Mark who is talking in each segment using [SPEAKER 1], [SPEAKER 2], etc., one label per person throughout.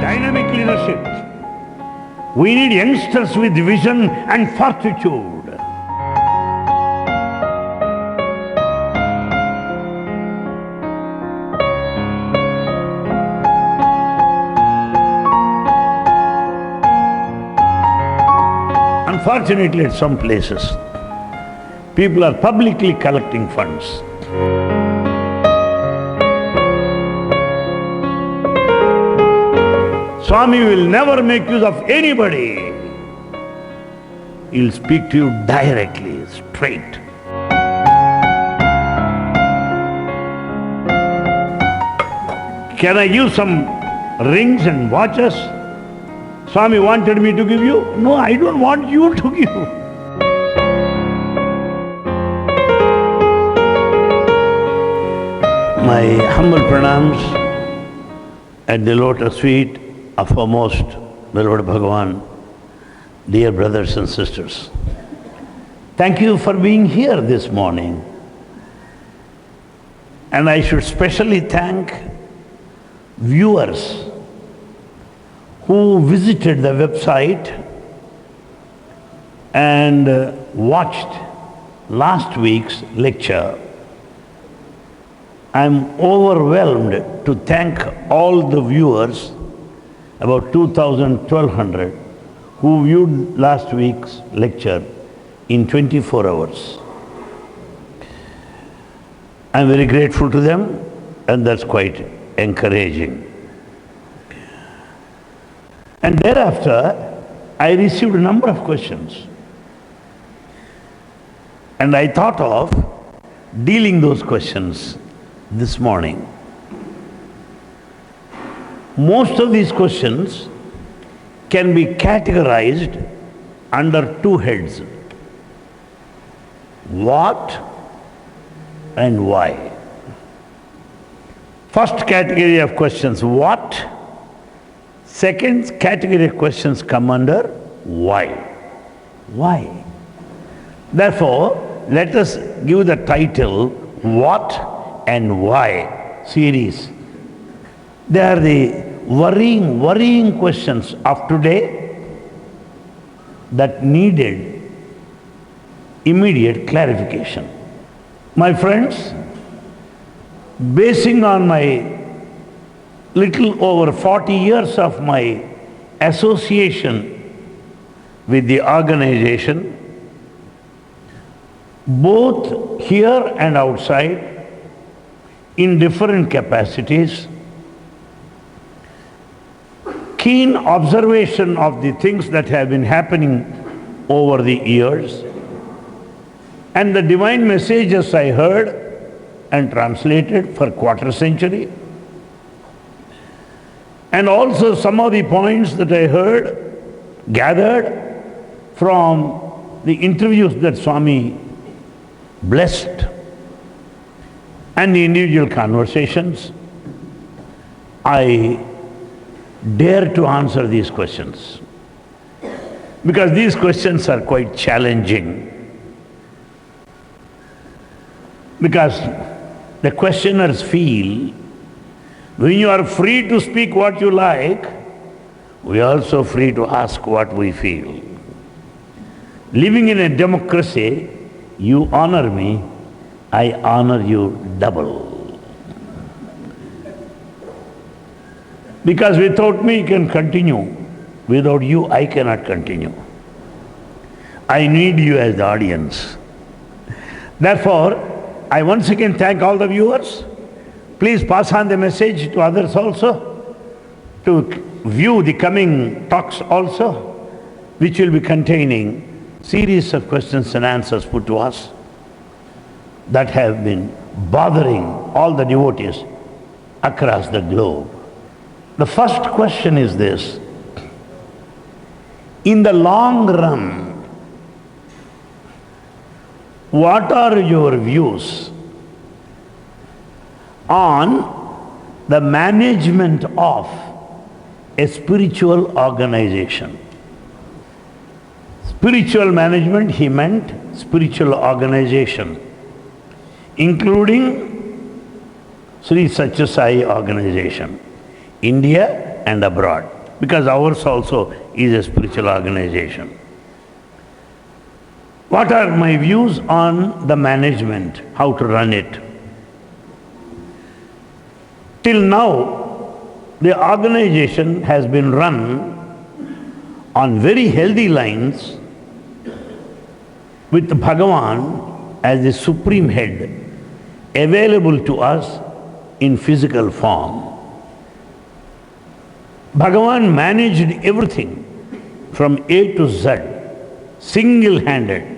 [SPEAKER 1] dynamic leadership. We need youngsters with vision and fortitude. Unfortunately, at some places, people are publicly collecting funds. Swami will never make use of anybody. He'll speak to you directly, straight. Can I give some rings and watches? Swami wanted me to give you. No, I don't want you to give. My humble pranams at the lotus feet of our most beloved Bhagavan, dear brothers and sisters. Thank you for being here this morning. And I should specially thank viewers who visited the website and watched last week's lecture. I'm overwhelmed to thank all the viewers, about 2,100, who viewed last week's lecture in 24 hours. I'm very grateful to them, and that's quite encouraging. And thereafter, I received a number of questions. And I thought of dealing those questions this morning. Most of these questions can be categorized under two heads: what and why. First category of questions, what? Second category of questions come under why. Why? Therefore, let us give the title What and Why series. They are the worrying questions of today that needed immediate clarification. My friends, basing on my little over 40 years of my association with the organization, both here and outside, in different capacities, keen observation of the things that have been happening over the years, and the divine messages I heard and translated for quarter century, and also some of the points that I heard, gathered from the interviews that Swami blessed and the individual conversations, I dare to answer these questions. Because these questions are quite challenging. Because the questioners feel when you are free to speak what you like, we are also free to ask what we feel. Living in a democracy, you honor me, I honor you double. Because without me you can continue, without you I cannot continue. I need you as the audience. Therefore, I once again thank all the viewers. Please pass on the message to others also, to view the coming talks also, which will be containing series of questions and answers put to us that have been bothering all the devotees across the globe. The first question is this: in the long run, what are your views on the management of a spiritual organization? Spiritual management, he meant spiritual organization, including Sri Sathya Sai Organization, India and abroad. because ours also is a spiritual organization. What are my views on the management, how to run it? Till now, the organization has been run on very healthy lines with Bhagavan as the supreme head available to us in physical form. Bhagavan managed everything from A to Z, single-handed.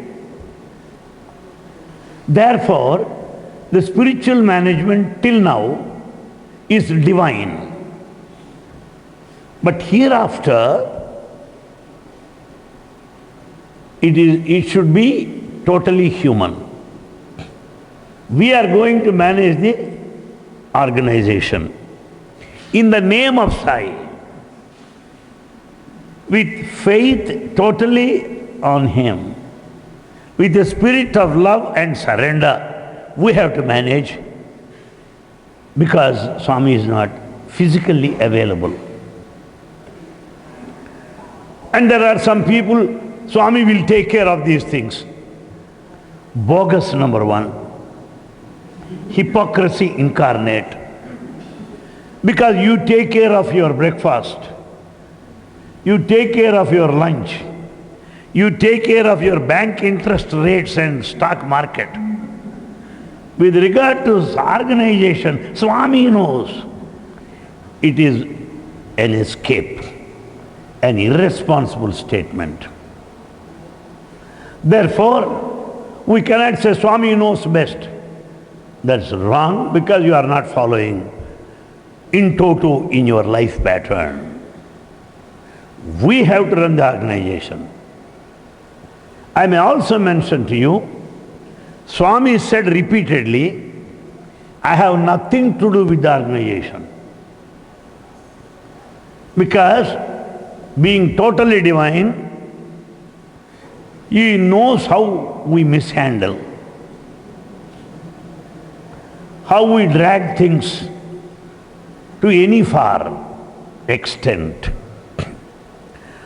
[SPEAKER 1] Therefore, the spiritual management till now is divine. But hereafter, it should be totally human. We are going to manage the organization in the name of Sai, with faith totally on Him, with the spirit of love and surrender. We have to manage because Swami is not physically available. And there are some people, Swami will take care of these things. Bogus number one. Hypocrisy incarnate. Because you take care of your breakfast, you take care of your lunch, you take care of your bank interest rates and stock market. With regard to organization, Swami knows it is an escape, an irresponsible statement. Therefore, we cannot say Swami knows best. That's wrong because you are not following in toto in your life pattern. We have to run the organization. I may also mention to you, Swami said repeatedly, I have nothing to do with the organization. Because being totally divine, He knows how we mishandle, how we drag things to any far extent,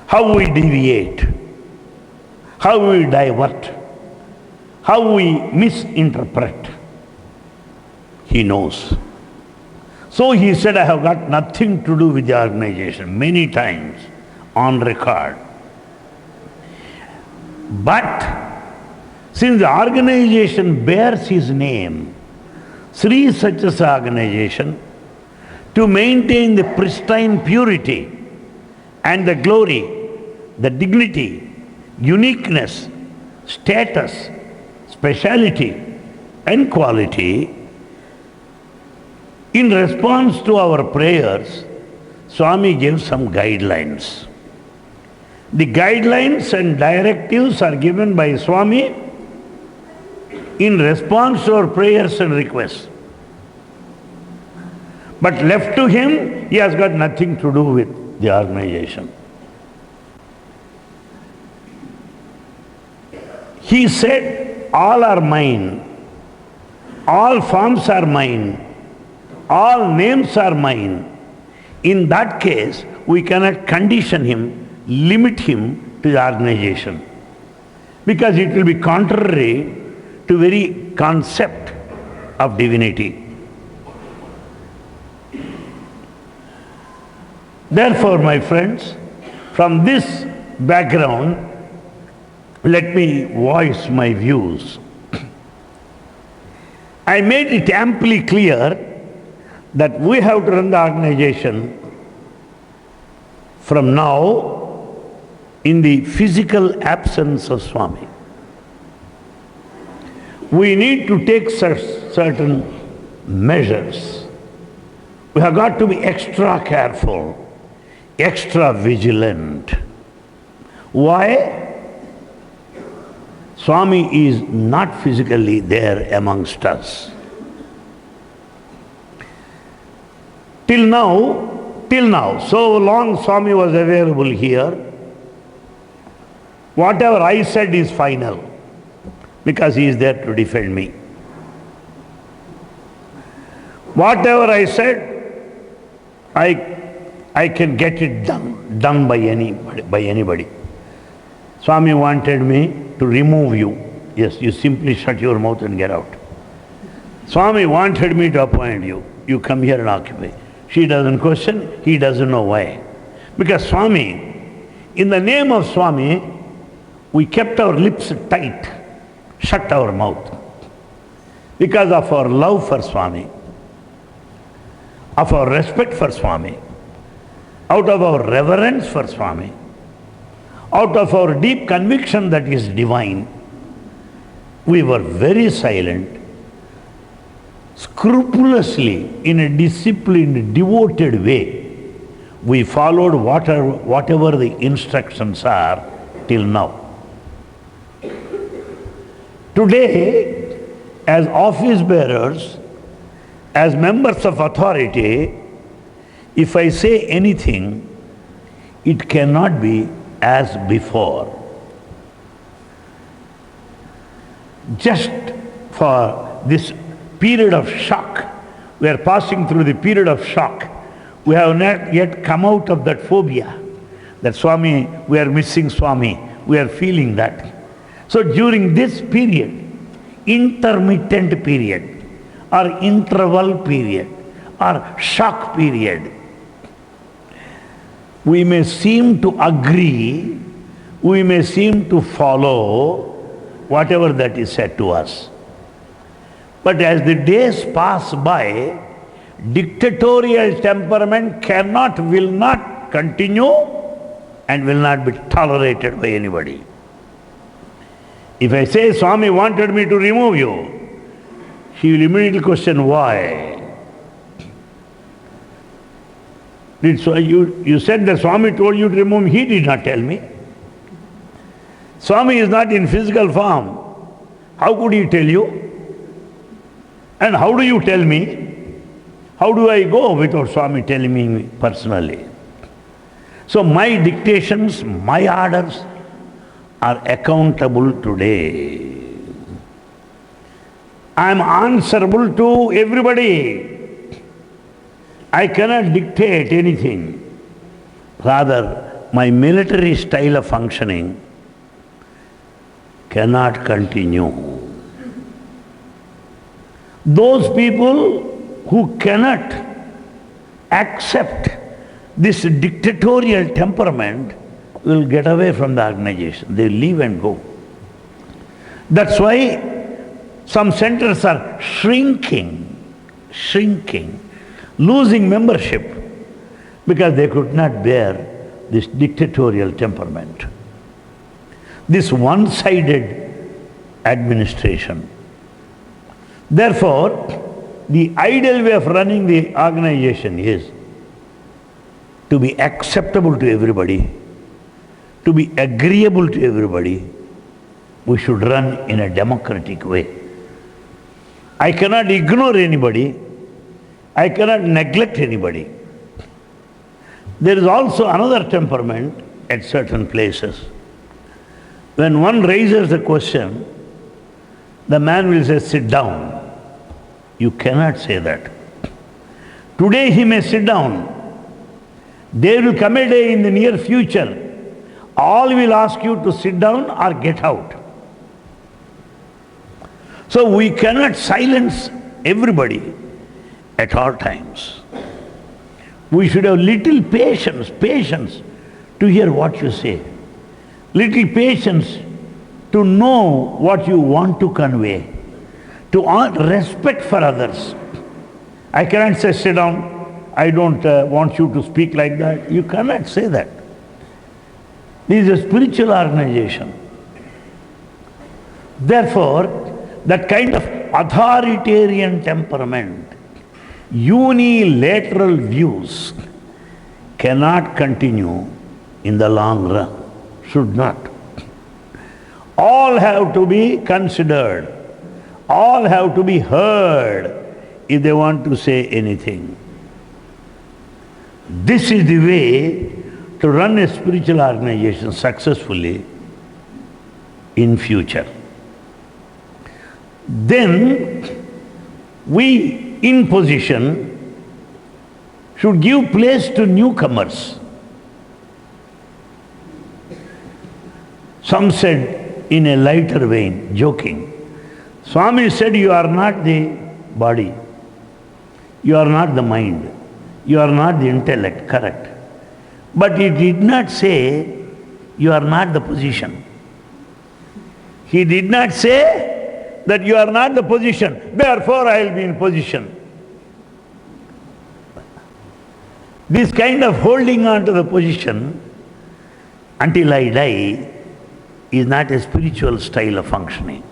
[SPEAKER 1] how we deviate, how we divert, how we misinterpret. He knows. So he said, I have got nothing to do with the organization, many times on record. But since the organization bears his name, Sri Sathya Sai Organization, to maintain the pristine purity and the glory, the dignity, uniqueness, status, speciality and quality, in response to our prayers, Swami gave some guidelines. The guidelines and directives are given by Swami in response to our prayers and requests. But left to him, he has got nothing to do with the organization. He said, all are mine, all forms are mine, all names are mine. In that case, we cannot condition him, limit him to the organization, because it will be contrary to very concept of divinity. Therefore, my friends, from this background, let me voice my views. I made it amply clear that we have to run the organization from now in the physical absence of Swami. We need to take certain measures. We have got to be extra careful, extra vigilant. Why? Swami is not physically there amongst us. Till now, so long Swami was available here, whatever I said is final, because he is there to defend me. Whatever I said, I I can get it done by anybody. Swami wanted me to remove you. Yes, you simply shut your mouth and get out. Swami wanted me to appoint you. You come here and occupy. She doesn't question, he doesn't know why. Because Swami, in the name of Swami, we kept our lips tight, shut our mouth. Because of our love for Swami, of our respect for Swami, out of our reverence for Swami, out of our deep conviction that is divine, we were very silent, scrupulously, in a disciplined, devoted way. We followed whatever the instructions are till now. Today, as office bearers, as members of authority, if I say anything, it cannot be as before. Just for this period of shock, we are passing through the period of shock. We have not yet come out of that phobia, that Swami, we are missing Swami, we are feeling that. So during this period, intermittent period, or interval period, or shock period, we may seem to agree, we may seem to follow whatever that is said to us. But as the days pass by, dictatorial temperament cannot, will not continue and will not be tolerated by anybody. If I say Swami wanted me to remove you, she will immediately question why. You said that Swami told you to remove me. He did not tell me. Swami is not in physical form. How could he tell you? And how do you tell me? How do I go without Swami telling me personally? So my dictations, my orders are accountable today. I am answerable to everybody. I cannot dictate anything. Rather, my military style of functioning cannot continue. Those people who cannot accept this dictatorial temperament will get away from the organization. They leave and go. That's why some centers are shrinking, losing membership, because they could not bear this dictatorial temperament, this one-sided administration. Therefore, the ideal way of running the organization is to be acceptable to everybody, to be agreeable to everybody. We should run in a democratic way. I cannot ignore anybody. I cannot neglect anybody. There is also another temperament at certain places. When one raises a question, the man will say, sit down. You cannot say that. Today he may sit down. There will come a day in the near future, all will ask you to sit down or get out. So we cannot silence everybody at all times. We should have little patience to hear what you say. Little patience to know what you want to convey. To respect for others. I cannot say, sit down, I don't want you to speak like that. You cannot say that. This is a spiritual organization. Therefore, that kind of authoritarian temperament, unilateral views cannot continue in the long run, should not. All have to be considered. All have to be heard if they want to say anything. This is the way to run a spiritual organization successfully in future. Then we in position should give place to newcomers. Some said in a lighter vein, joking, Swami said, you are not the body, you are not the mind, you are not the intellect, correct. But he did not say, you are not the position. He did not say that you are not the position, therefore I will be in position. This kind of holding on to the position until I die is not a spiritual style of functioning.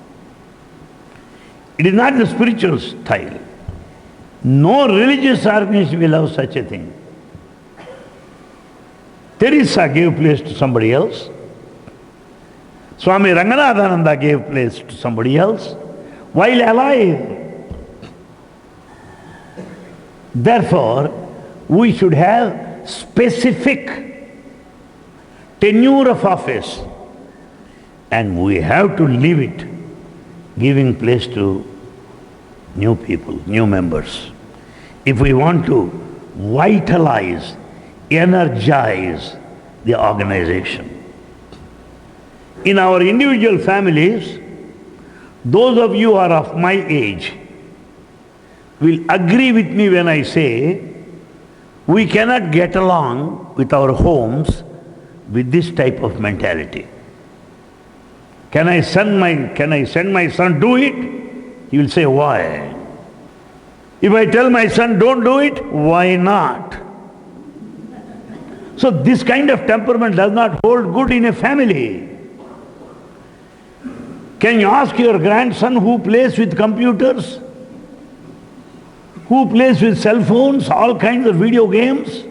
[SPEAKER 1] It is not the spiritual style. No religious organization will have such a thing. Teresa gave place to somebody else. Swami Ranganathananda gave place to somebody else while alive. Therefore, we should have specific tenure of office, and we have to live it, giving place to new people, new members. If we want to vitalize, energize the organization. In our individual families, those of you who are of my age will agree with me when I say we cannot get along with our homes with this type of mentality. Can I send my son do it? He will say, why? If I tell my son don't do it, why not? So this kind of temperament does not hold good in a family. Can you ask your grandson who plays with computers? Who plays with cell phones, all kinds of video games?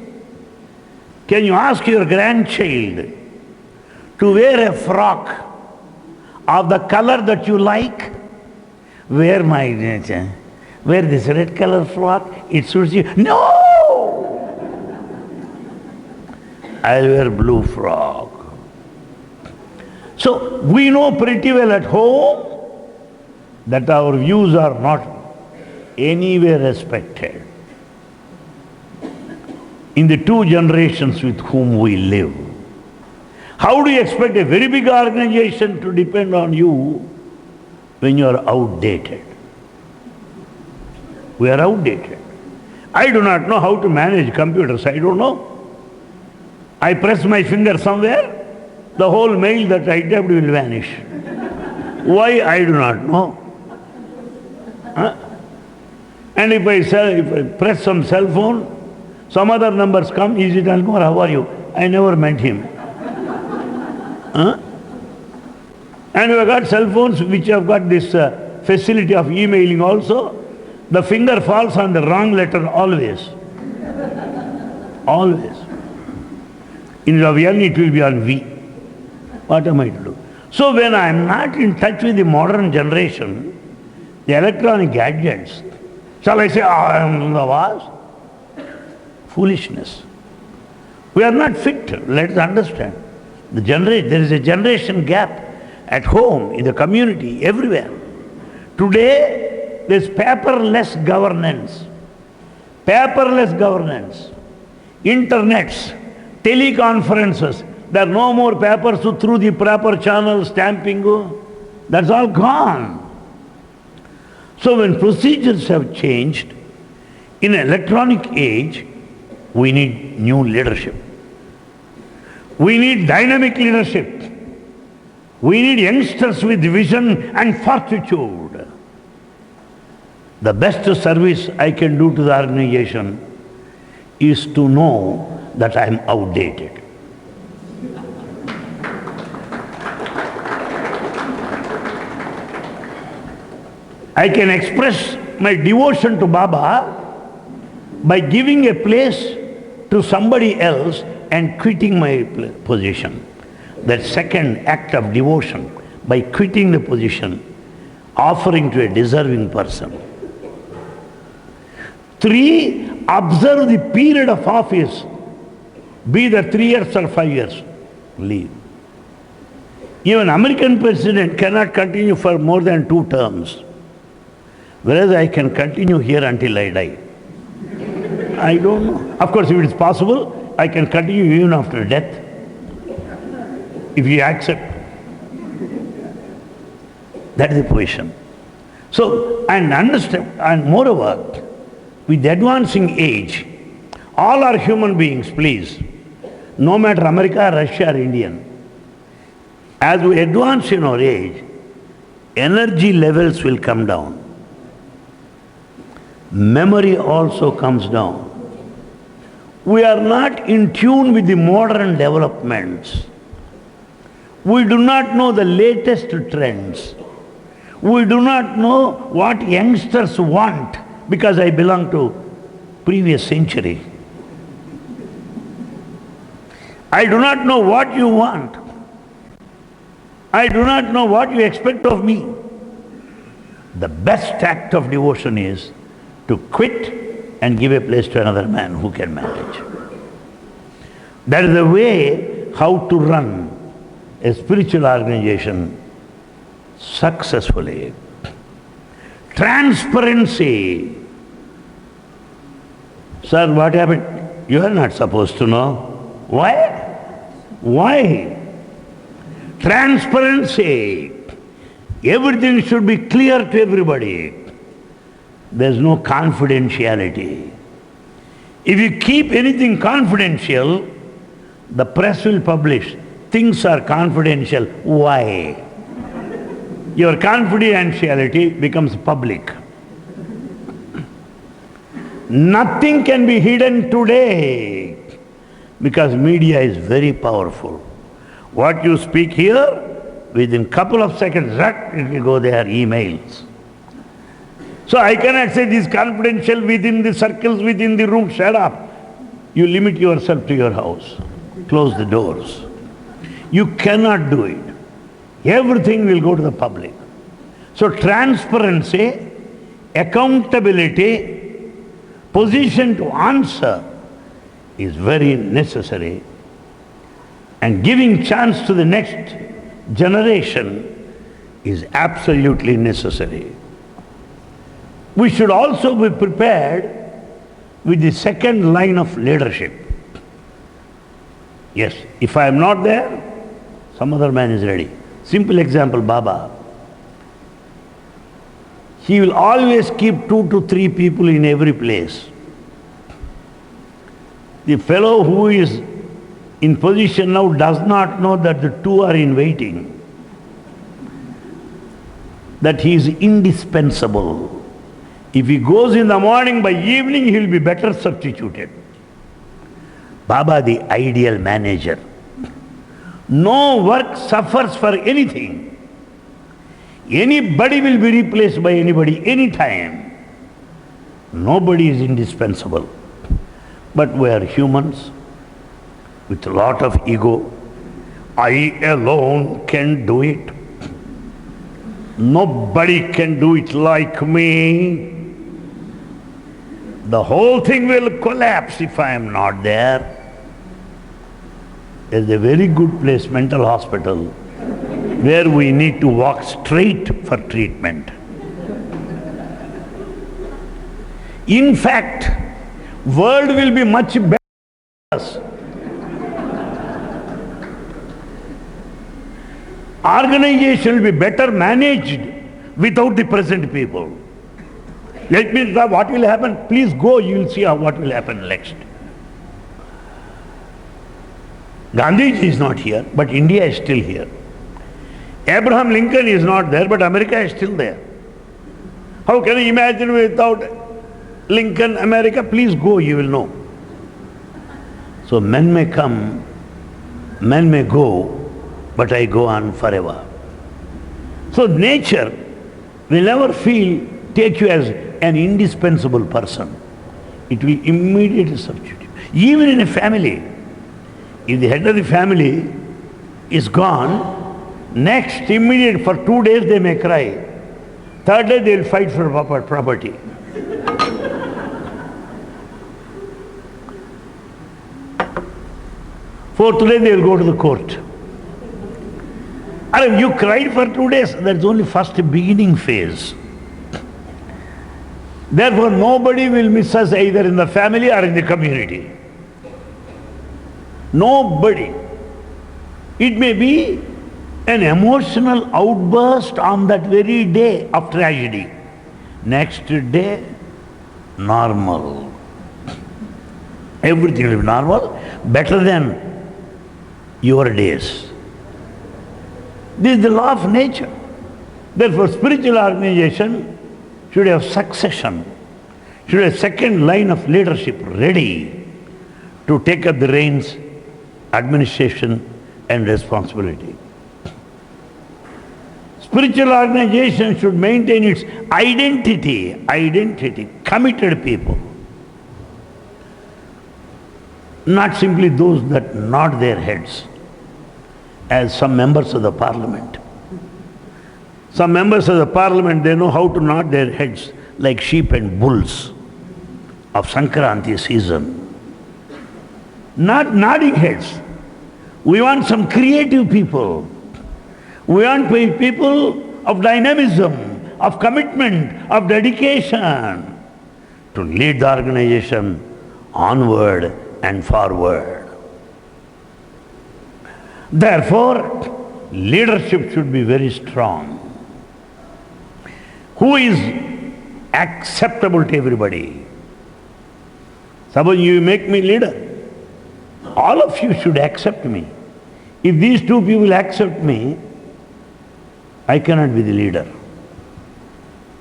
[SPEAKER 1] Can you ask your grandchild to wear a frock of the color that you like? Wear this red color frock, it suits you. No! I'll wear blue frock. So we know pretty well at home that our views are not anywhere respected. In the two generations with whom we live, how do you expect a very big organization to depend on you when you are outdated? We are outdated. I do not know how to manage computers. I don't know. I press my finger somewhere, the whole mail that I typed will vanish. Why? I do not know. Huh? And if I press some cell phone, some other numbers come, is it Anil Kumar, how are you? I never met him. Huh? And we have got cell phones which have got this facility of emailing also. The finger falls on the wrong letter always. Always. In of N it will be on V. What am I to do? So when I am not in touch with the modern generation, the electronic gadgets, shall I say, I am the vast? Foolishness. We are not fit. Let us understand. There is a generation gap at home, in the community, everywhere. Today, there is paperless governance. Paperless governance. Internets, teleconferences. There are no more papers through the proper channel, stamping. That's all gone. So when procedures have changed, in an electronic age, we need new leadership. We need dynamic leadership. We need youngsters with vision and fortitude. The best service I can do to the organization is to know that I am outdated. I can express my devotion to Baba by giving a place to somebody else and quitting my position. That second act of devotion, by quitting the position, offering to a deserving person. 3, observe the period of office, be that 3 years or 5 years, leave. Even American president cannot continue for more than 2 terms. Whereas I can continue here until I die. I don't know. Of course, if it is possible, I can continue even after death. If you accept. That is the position. So, and understand, and moreover, with advancing age, all are human beings, please. No matter America, Russia or Indian. As we advance in our age, energy levels will come down. Memory also comes down. We are not in tune with the modern developments. We do not know the latest trends. We do not know what youngsters want, because I belong to previous century. I do not know what you want. I do not know what you expect of me. The best act of devotion is to quit and give a place to another man who can manage. That is the way how to run a spiritual organization successfully. Transparency. Sir, what happened? You are not supposed to know. Why? Why? Transparency. Everything should be clear to everybody. There's no confidentiality. If you keep anything confidential, the press will publish. Things are confidential. Why? Your confidentiality becomes public. Nothing can be hidden today because media is very powerful. What you speak here, within couple of seconds, it will go there, emails. So I cannot say this confidential within the circles, within the room, shut up. You limit yourself to your house. Close the doors. You cannot do it. Everything will go to the public. So transparency, accountability, position to answer is very necessary. And giving chance to the next generation is absolutely necessary. We should also be prepared with the second line of leadership. Yes, if I am not there, some other man is ready. Simple example, Baba. He will always keep 2 to 3 people in every place. The fellow who is in position now does not know that the 2 are in waiting, that he is indispensable. If he goes in the morning, by evening he will be better substituted. Baba, the ideal manager. No work suffers for anything. Anybody will be replaced by anybody, anytime. Nobody is indispensable. But we are humans with a lot of ego. I alone can do it. Nobody can do it like me. The whole thing will collapse if I am not there. There's a very good place, mental hospital, where we need to walk straight for treatment. In fact, world will be much better for us. Organization will be better managed without the present people. Let me know what will happen. Please go, you will see what will happen next. Gandhiji is not here, but India is still here. Abraham Lincoln is not there, but America is still there. How can you imagine without Lincoln, America? Please go, you will know. So men may come, men may go, but I go on forever. So nature will never take you as an indispensable person. It will immediately substitute. Even in a family, if the head of the family is gone, next immediate for 2 days they may cry. 3rd day they will fight for property. Fourth day they will go to the court. And if you cried for 2 days, that's only first beginning phase. Therefore, nobody will miss us either in the family or in the community. Nobody. It may be an emotional outburst on that very day of tragedy. Next day, normal. Everything will be normal, better than your days. This is the law of nature. Therefore, spiritual organization should have succession, should have second line of leadership ready to take up the reins, administration and responsibility. Spiritual organization should maintain its identity, committed people. Not simply those that nod their heads, as some members of the parliament. Some members of the parliament, they know how to nod their heads like sheep and bulls of Sankranti season. Not nodding heads. We want some creative people. We want people of dynamism, of commitment, of dedication to lead the organization onward and forward. Therefore, leadership should be very strong. Who is acceptable to everybody? Suppose you make me leader. All of you should accept me. If these two people accept me, I cannot be the leader.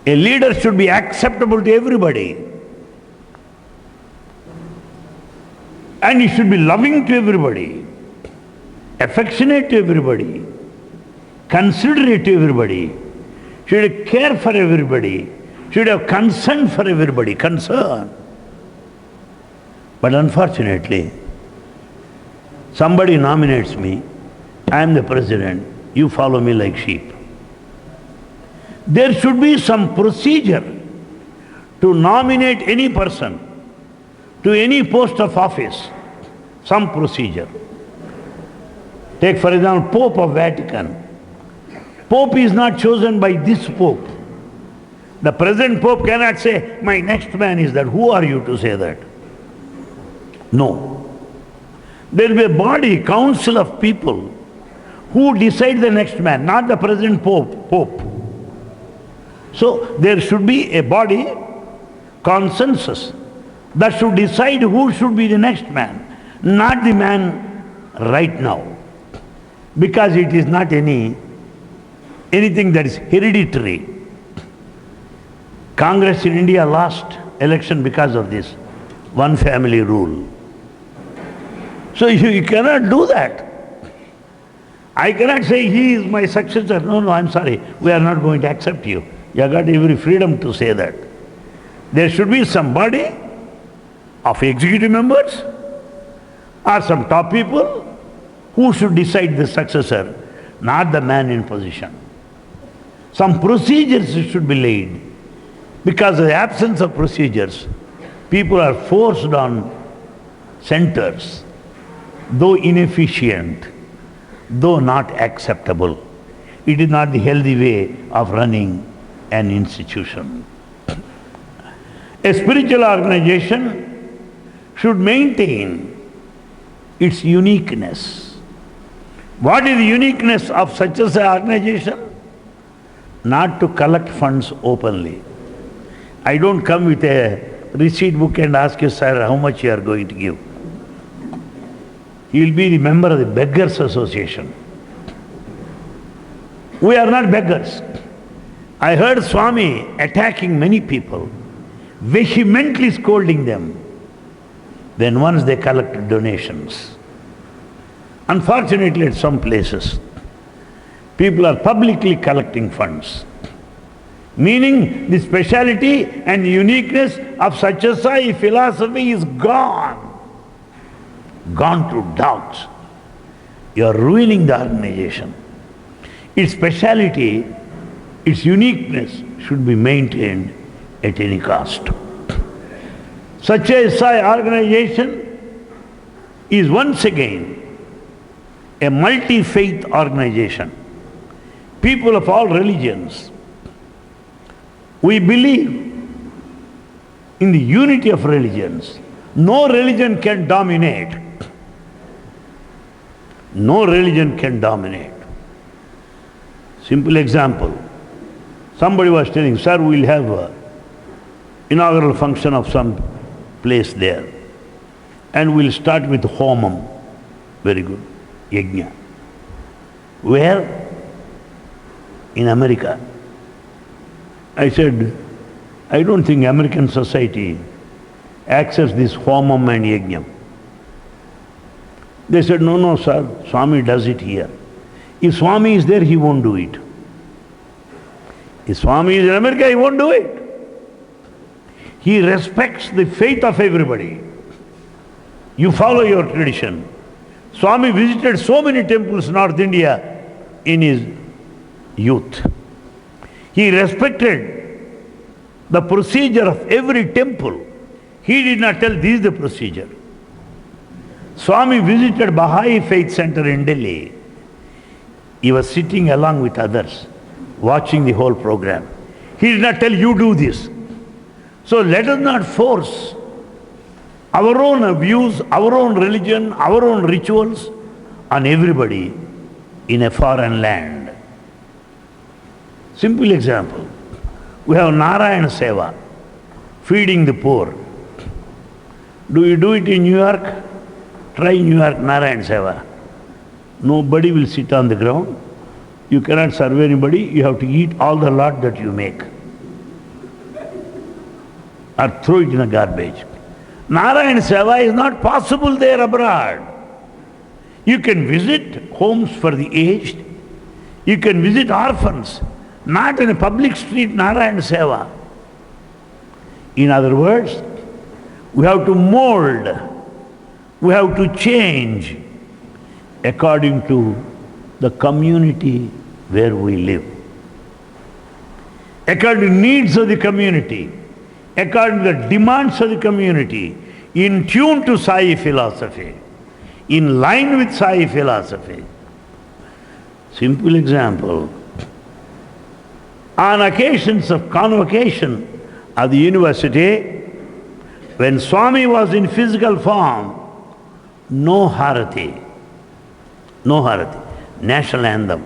[SPEAKER 1] A leader should be acceptable to everybody. And he should be loving to everybody, affectionate to everybody, considerate to everybody, should care for everybody, should have concern for everybody, concern. But unfortunately, somebody nominates me, I am the president, you follow me like sheep. There should be some procedure to nominate any person to any post of office, some procedure. Take for example, Pope of Vatican. Pope is not chosen by this Pope. The present Pope cannot say, my next man is that. Who are you to say that? No. There will be a body, council of people who decide the next man, not the present Pope. So there should be a body, consensus, that should decide who should be the next man, not the man right now. Because it is not anything that is hereditary. Congress in India lost election because of this one family rule. So you cannot do that. I cannot say he is my successor. No, I'm sorry. We are not going to accept you. You have got every freedom to say that. There should be some body of executive members or some top people who should decide the successor, not the man in position. Some procedures should be laid. Because of the absence of procedures, people are forced on centers, though inefficient, though not acceptable. It is not the healthy way of running an institution. A spiritual organization should maintain its uniqueness. What is the uniqueness of such as an organization? Not to collect funds openly. I don't come with a receipt book and ask you, sir, how much you are going to give. You will be the member of the Beggars Association. We are not beggars. I heard Swami attacking many people, vehemently scolding them. Then once they collected donations. Unfortunately, at some places, people are publicly collecting funds. Meaning the speciality and uniqueness of Sathya Sai philosophy is gone. Gone to dogs. You are ruining the organization. Its speciality, its uniqueness should be maintained at any cost. Sathya Sai Organization is once again a multi-faith organization. People of all religions. We believe in the unity of religions. No religion can dominate. No religion can dominate. Simple example. Somebody was telling, sir, we'll have an inaugural function of some place there. And we'll start with homam. Very good. Yajna. Where? In America. I said, I don't think American society accepts this homam and yajna. They said, no, no, sir, Swami does it here. If Swami is there, he won't do it. If Swami is in America, he won't do it. He respects the faith of everybody. You follow your tradition. Swami visited so many temples in North India in his youth. He respected the procedure of every temple. He did not tell this is the procedure. Swami visited Baha'i Faith Center in Delhi. He was sitting along with others, watching the whole program. He did not tell you do this. So let us not force our own views, our own religion, our own rituals on everybody in a foreign land. Simple example. We have Narayana Seva, feeding the poor. Do you do it in New York? Try New York Narayana Seva. Nobody will sit on the ground. You cannot serve anybody. You have to eat all the lot that you make. Or throw it in the garbage. Narayana Seva is not possible there abroad. You can visit homes for the aged. You can visit orphans. Not in a public street Narayana Seva. In other words, we have to mold. We have to change according to the community where we live. According to the needs of the community. According to the demands of the community, in tune to Sai philosophy, in line with Sai philosophy. Simple example. On occasions of convocation of the university, when Swami was in physical form, no harati, no harati, national anthem.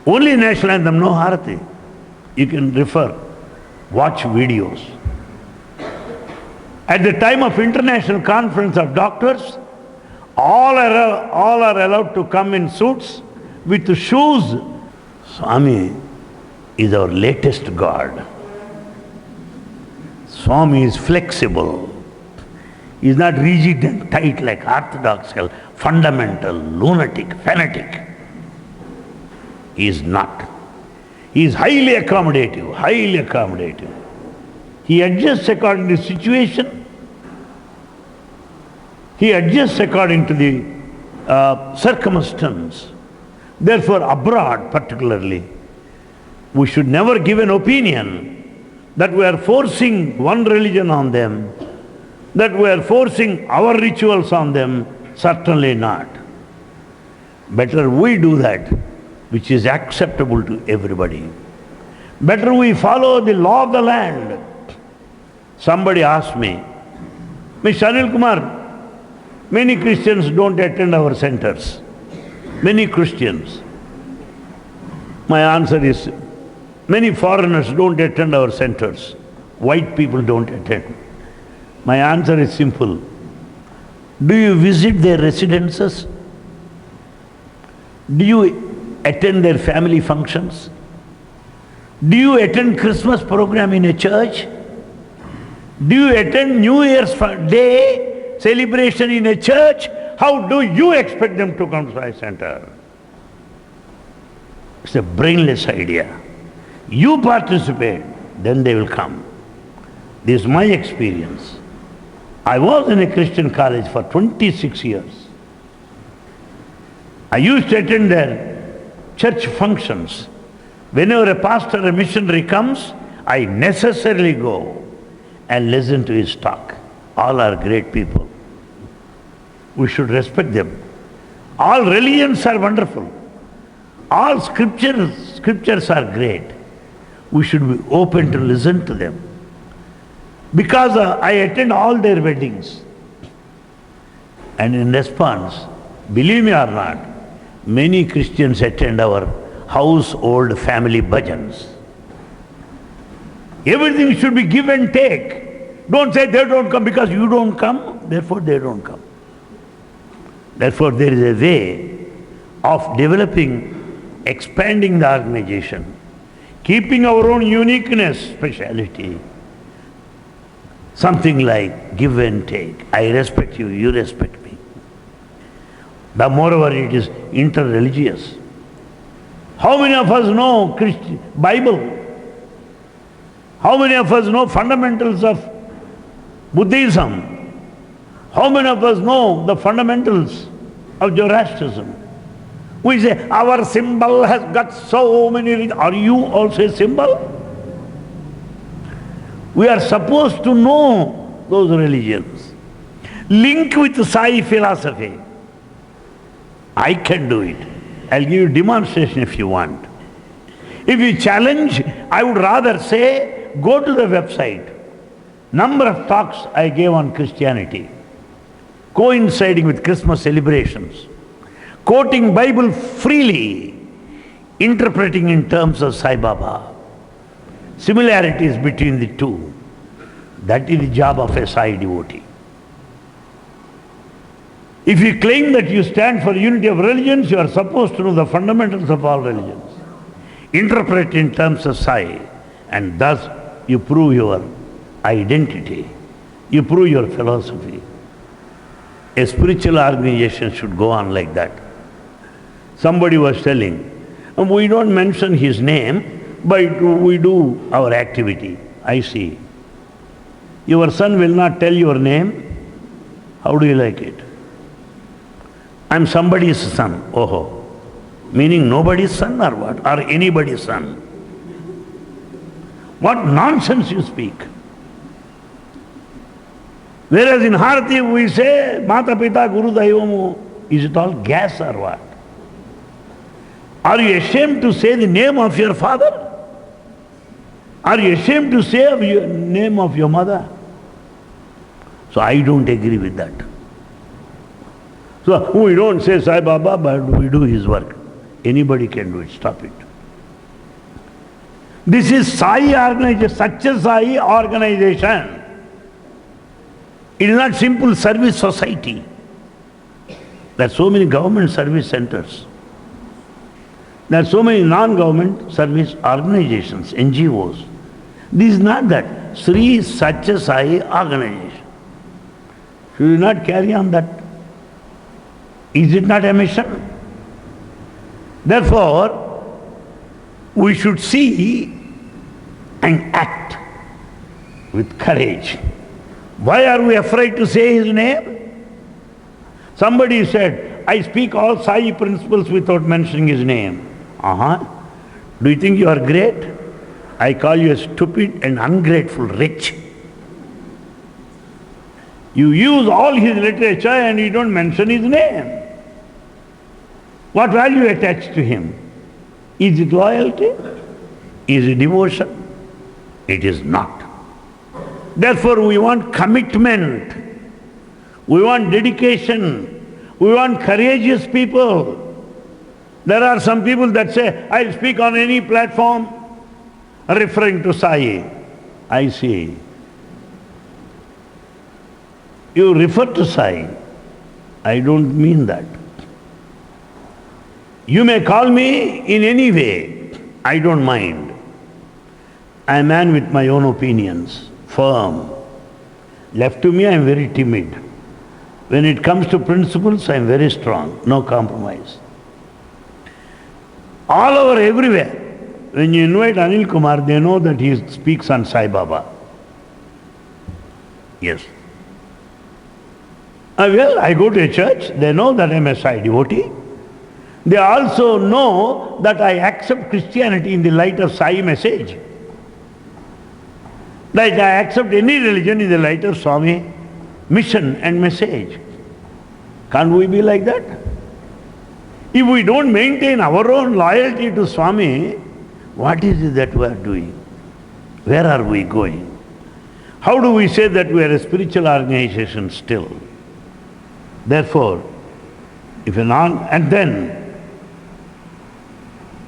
[SPEAKER 1] Only national anthem, no harati. You can refer. Watch videos. At the time of International Conference of Doctors, all are allowed to come in suits with shoes. Swami is our latest God. Swami is flexible. He is not rigid and tight like orthodox, fundamental, lunatic, fanatic. He is not. He is highly accommodative, highly accommodative. He adjusts according to the situation. He adjusts according to the circumstance. Therefore, abroad particularly, we should never give an opinion that we are forcing one religion on them, that we are forcing our rituals on them. Certainly not. Better we do that which is acceptable to everybody. Better we follow the law of the land. Somebody asked me, Mr. Anil Kumar, many Christians don't attend our centers. Many Christians. My answer is, many foreigners don't attend our centers. White people don't attend. My answer is simple. Do you visit their residences? Do you attend their family functions? Do you attend Christmas program in a church? Do you attend New Year's Day celebration in a church? How do you expect them to come to Sai Center? It's a brainless idea. You participate, then they will come. This is my experience. I was in a Christian college for 26 years. I used to attend their church functions. Whenever a pastor or a missionary comes, I necessarily go and listen to his talk. All are great people. We should respect them. All religions are wonderful. All scriptures are great. We should be open to listen to them. Because I attend all their weddings. And in response, believe me or not, many Christians attend our household family bhajans. Everything should be give and take. Don't say they don't come because you don't come, therefore they don't come. Therefore there is a way of developing, expanding the organization, keeping our own uniqueness, speciality. Something like give and take. I respect you, you respect me. The moreover it is interreligious. How many of us know Bible? How many of us know fundamentals of Buddhism? How many of us know the fundamentals of Zoroastrianism? We say, our symbol has got so many... Are you also a symbol? We are supposed to know those religions. Link with Sai philosophy. I can do it. I'll give you demonstration if you want. If you challenge, I would rather say, go to the website. Number of talks I gave on Christianity, coinciding with Christmas celebrations, quoting Bible freely, interpreting in terms of Sai Baba, similarities between the two. That is the job of a Sai devotee. If you claim that you stand for unity of religions, you are supposed to know the fundamentals of all religions. Interpret in terms of Sai, and thus you prove your identity. You prove your philosophy. A spiritual organization should go on like that. Somebody was telling, we don't mention his name, but we do our activity. I see. Your son will not tell your name. How do you like it? I'm somebody's son. Oh, meaning nobody's son or what? Or anybody's son? What nonsense you speak. Whereas in Harati we say, Mata Pita Guru Daivamu. Is it all gas or what? Are you ashamed to say the name of your father? Are you ashamed to say the name of your mother? So I don't agree with that. So we don't say Sai Baba, but we do his work. Anybody can do it. Stop it. This is Sai organization, Sathya Sai Organization. It is not simple service society. There are so many government service centers. There are so many non-government service organizations, NGOs. This is not that. Sri Sathya Sai Organization. Should we not carry on that? Is it not a mission? Therefore, we should see and act with courage. Why are we afraid to say his name? Somebody said, I speak all Sai principles without mentioning his name. Do you think you are great? I call you a stupid and ungrateful wretch. You use all his literature and you don't mention his name. What value attached to him? Is it loyalty? Is it devotion? It is not. Therefore we want commitment. We want dedication. We want courageous people. There are some people that say, I'll speak on any platform referring to Sai. I see. You refer to Sai. I don't mean that. You may call me in any way. I don't mind. I am a man with my own opinions, firm. Left to me, I am very timid. When it comes to principles, I am very strong, no compromise. All over, everywhere. When you invite Anil Kumar, they know that he speaks on Sai Baba. Yes. Well, I go to a church, they know that I am a Sai devotee. They also know that I accept Christianity in the light of Sai message. Like I accept any religion in the light of Swami mission and message. Can't we be like that? If we don't maintain our own loyalty to Swami, what is it that we are doing? Where are we going? How do we say that we are a spiritual organization still? Therefore, if you're not, and then,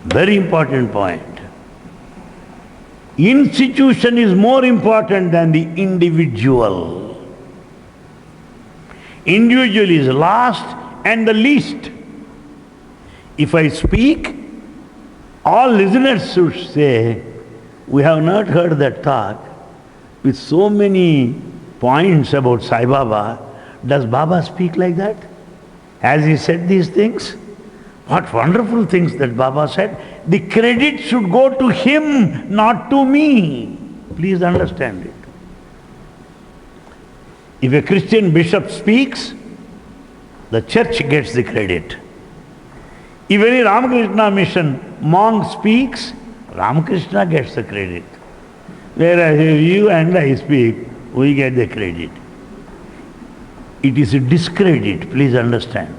[SPEAKER 1] very important point, institution is more important than the individual. Individual is last and the least. If I speak, all listeners should say, we have not heard that talk with so many points about Sai Baba. Does Baba speak like that? Has he said these things? What wonderful things that Baba said. The credit should go to him, not to me. Please understand it. If a Christian bishop speaks, the church gets the credit. If any Ramakrishna mission monk speaks, Ramakrishna gets the credit. Whereas if you and I speak, we get the credit. It is a discredit, please understand.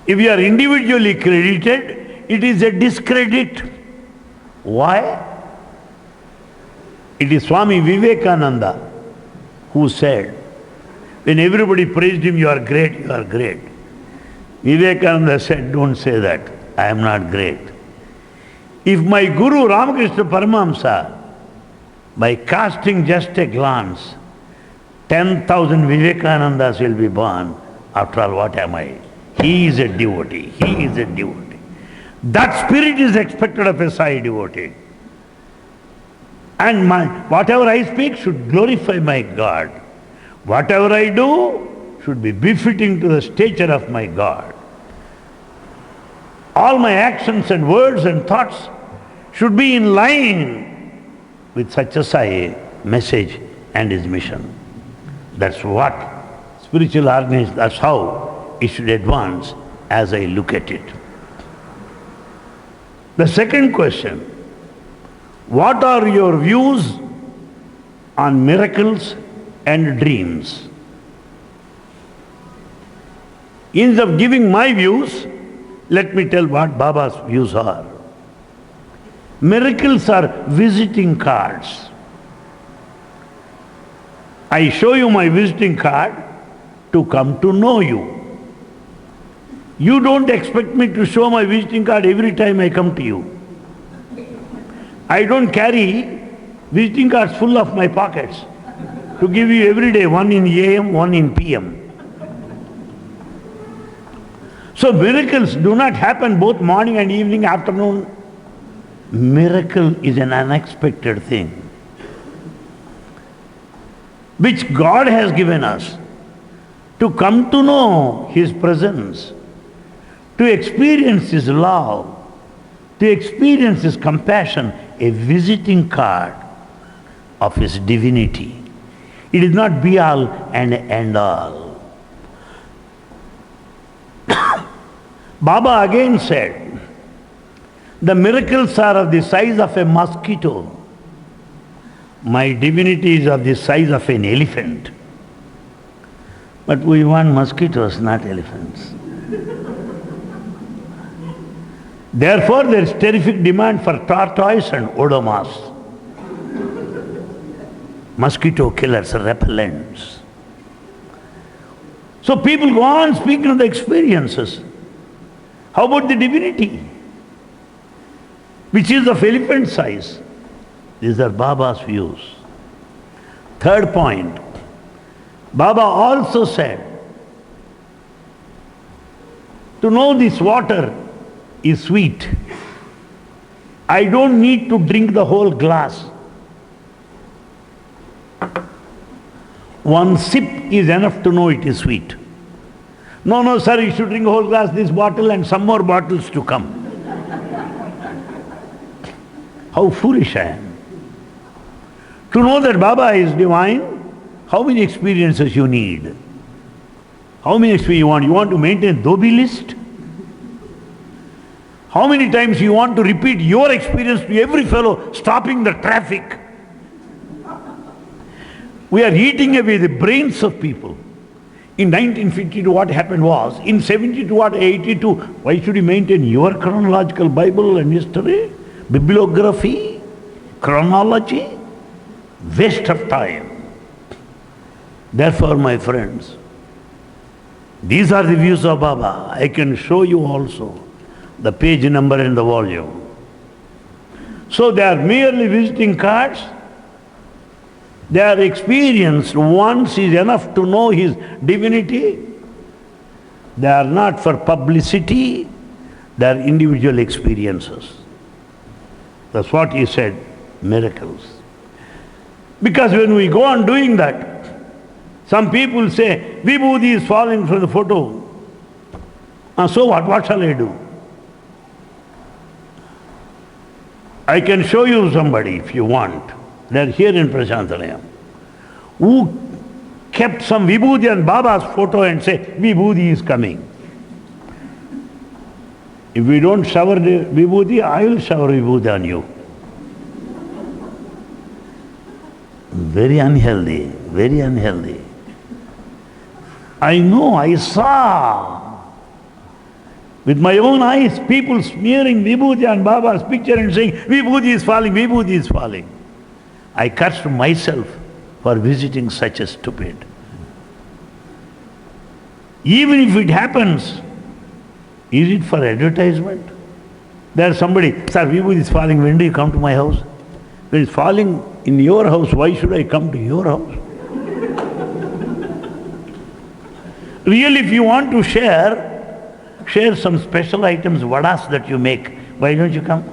[SPEAKER 1] If you are individually credited, it is a discredit. Why? It is Swami Vivekananda who said, when everybody praised him, you are great, you are great. Vivekananda said, don't say that, I am not great. If my Guru Ramakrishna Paramahamsa, by casting just a glance, 10,000 Vivekanandas will be born. After all, what am I? He is a devotee. He is a devotee. That spirit is expected of a Sai devotee. And whatever I speak should glorify my God. Whatever I do should be befitting to the stature of my God. All my actions and words and thoughts should be in line with Sathya Sai message and his mission. That's what spiritual organization, that's how it should advance as I look at it. The second question, what are your views on miracles and dreams? Instead of giving my views, let me tell what Baba's views are. Miracles are visiting cards. I show you my visiting card to come to know you. You don't expect me to show my visiting card every time I come to you. I don't carry visiting cards full of my pockets to give you every day, one in AM, one in PM. So miracles do not happen both morning and evening, afternoon. Miracle is an unexpected thing which God has given us to come to know His presence, to experience His love, to experience His compassion, a visiting card of His divinity. It is not be all and end all. Baba again said, the miracles are of the size of a mosquito. My divinity is of the size of an elephant. But we want mosquitoes, not elephants. Therefore, there is terrific demand for tortoise and odomos. Mosquito killers, repellents. So people go on speaking of the experiences. How about the divinity, which is of elephant size? These are Baba's views. Third point, Baba also said, to know this water is sweet, I don't need to drink the whole glass. One sip is enough to know it is sweet. No, no, sir, you should drink a whole glass, this bottle and some more bottles to come. How foolish I am. To know that Baba is divine, how many experiences you need? How many experiences you want? You want to maintain Dobi list? How many times you want to repeat your experience to every fellow stopping the traffic? We are eating away the brains of people. In 1952 what happened was, in 72 what 82, why should you maintain your chronological Bible and history? Bibliography? Chronology? Waste of time. Therefore, my friends, these are the views of Baba. I can show you also the page number and the volume. So they are merely visiting cards. They are experienced once is enough to know his divinity. They are not for publicity, they are individual experiences. That's what he said, miracles. Because when we go on doing that, some people say, Vibhuti is falling from the photo. So what? What shall I do? I can show you somebody if you want. They are here in Prashantalayam. Who kept some Vibhuti and Baba's photo and say, Vibhuti is coming. If we don't shower the Vibhuti, I will shower Vibhuti on you. Very unhealthy, very unhealthy. I know, I saw with my own eyes people smearing Vibhuti on Baba's picture and saying, Vibhuti is falling, Vibhuti is falling. I cursed myself for visiting such a stupid. Even if it happens, is it for advertisement? There's somebody, sir, Vibhuti is falling, when do you come to my house? When it's falling in your house, why should I come to your house? Really, if you want to share some special items, vadas that you make, why don't you come?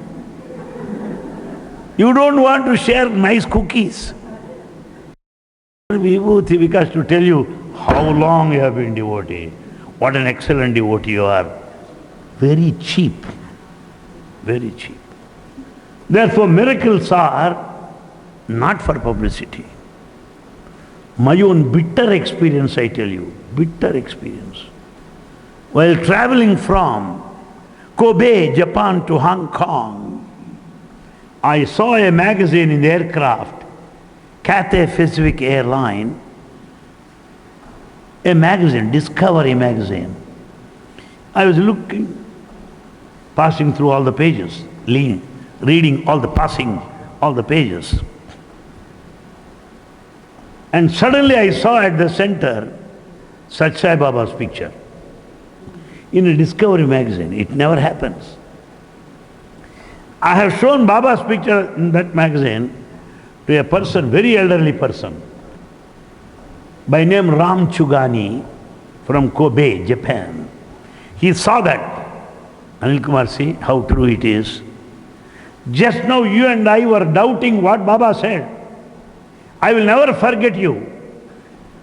[SPEAKER 1] You don't want to share nice cookies. Vibhuti, because to tell you how long you have been devotee, what an excellent devotee you are. Very cheap, very cheap. Therefore, miracles are not for publicity. My own bitter experience, I tell you, bitter experience. While traveling from Kobe, Japan to Hong Kong, I saw a magazine in the aircraft, Cathay Pacific Airline, a magazine, Discovery magazine. I was looking, passing through all the pages, reading all the pages. And suddenly I saw at the center Sathya Sai Baba's picture in a Discovery magazine. It never happens. I have shown Baba's picture in that magazine to a person, very elderly person, by name Ram Chugani from Kobe, Japan. He saw that. Anil Kumar, see how true it is. Just now you and I were doubting what Baba said. I will never forget you,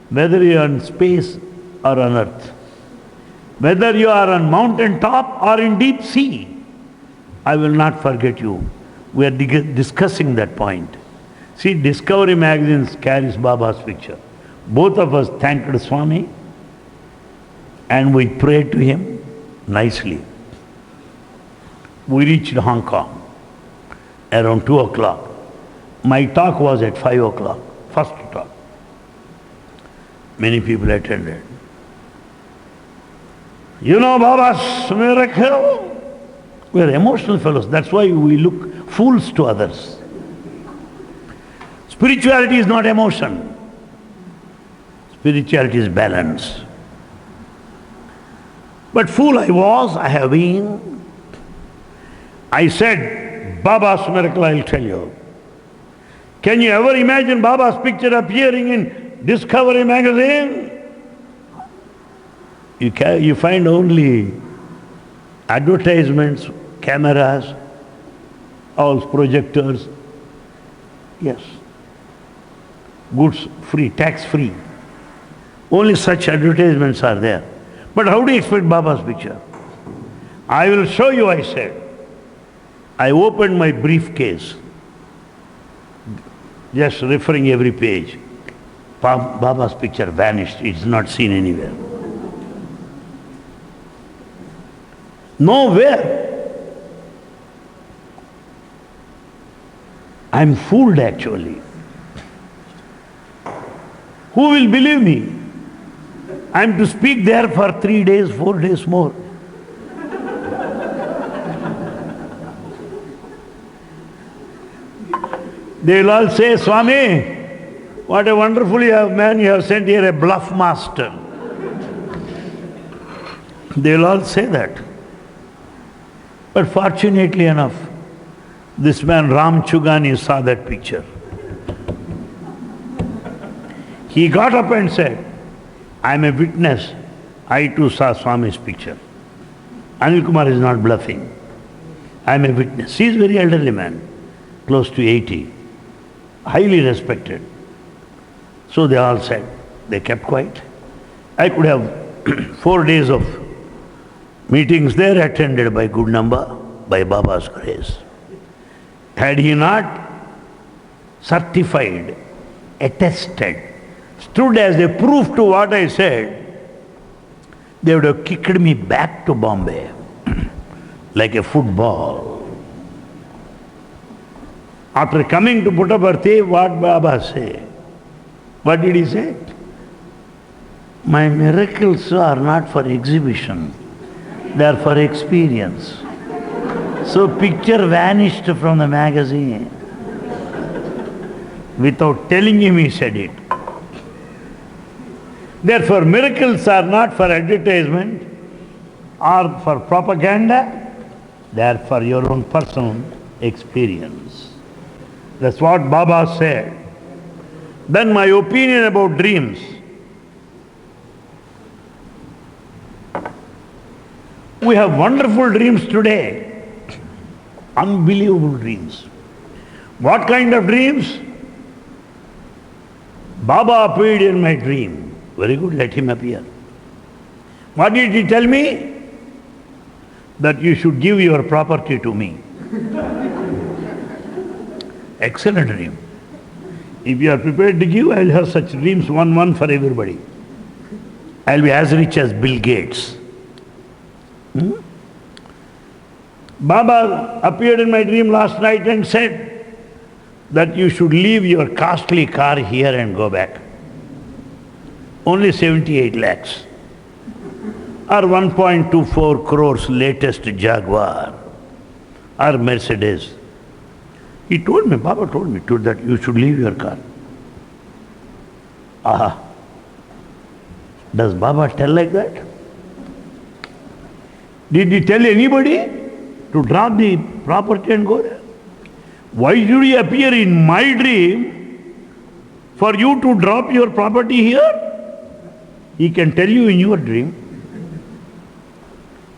[SPEAKER 1] whether you are in space or on earth, whether you are on mountain top or in deep sea. I will not forget you. We are discussing that point. See, Discovery magazine carries Baba's picture. Both of us thanked Swami and we prayed to him nicely. We reached Hong Kong around 2 o'clock. My talk was at 5 o'clock, first talk. Many people attended. You know Baba's miracle? We are emotional fellows. That's why we look fools to others. Spirituality is not emotion. Spirituality is balance. But fool I was, I have been. I said, Baba's miracle, I'll tell you. Can you ever imagine Baba's picture appearing in Discovery magazine? You find only advertisements, cameras, all projectors. Yes. Goods free, tax free. Only such advertisements are there. But how do you expect Baba's picture? I will show you, I said. I opened my briefcase, just referring every page. Baba's picture vanished. It's not seen anywhere. Nowhere. I'm fooled actually. Who will believe me? I'm to speak there for 3 days, 4 days more. They will all say, Swami, What a wonderful man you have sent here, a bluff master. They will all say that. But fortunately enough, this man Ram Chugani saw that picture. He got up and said, I am a witness. I too saw Swami's picture. Anil Kumar is not bluffing. I am a witness. He is a very elderly man, close to 80, highly respected. So they all said, they kept quiet. I could have 4 days of meetings there attended by good number, by Baba's grace. Had he not certified, attested, stood as a proof to what I said, they would have kicked me back to Bombay like a football. After coming to Puttaparthi, what Baba say? What did he say? My miracles are not for exhibition, they are for experience. So picture vanished from the magazine. Without telling him, he said it. Therefore, miracles are not for advertisement or for propaganda, they are for your own personal experience. That's what Baba said. Then my opinion about dreams. We have wonderful dreams today. Unbelievable dreams. What kind of dreams? Baba appeared in my dream. Very good, let him appear. What did he tell me? That you should give your property to me. Excellent dream. If you are prepared to give, I will have such dreams, one for everybody. I will be as rich as Bill Gates. Baba appeared in my dream last night and said that you should leave your costly car here and go back. Only 78 lakhs. Or 1.24 crores latest Jaguar. Or Mercedes. He told me, Baba told me that you should leave your car. Aha. Does Baba tell like that? Did he tell anybody to drop the property and go there? Why should he appear in my dream for you to drop your property here? He can tell you in your dream.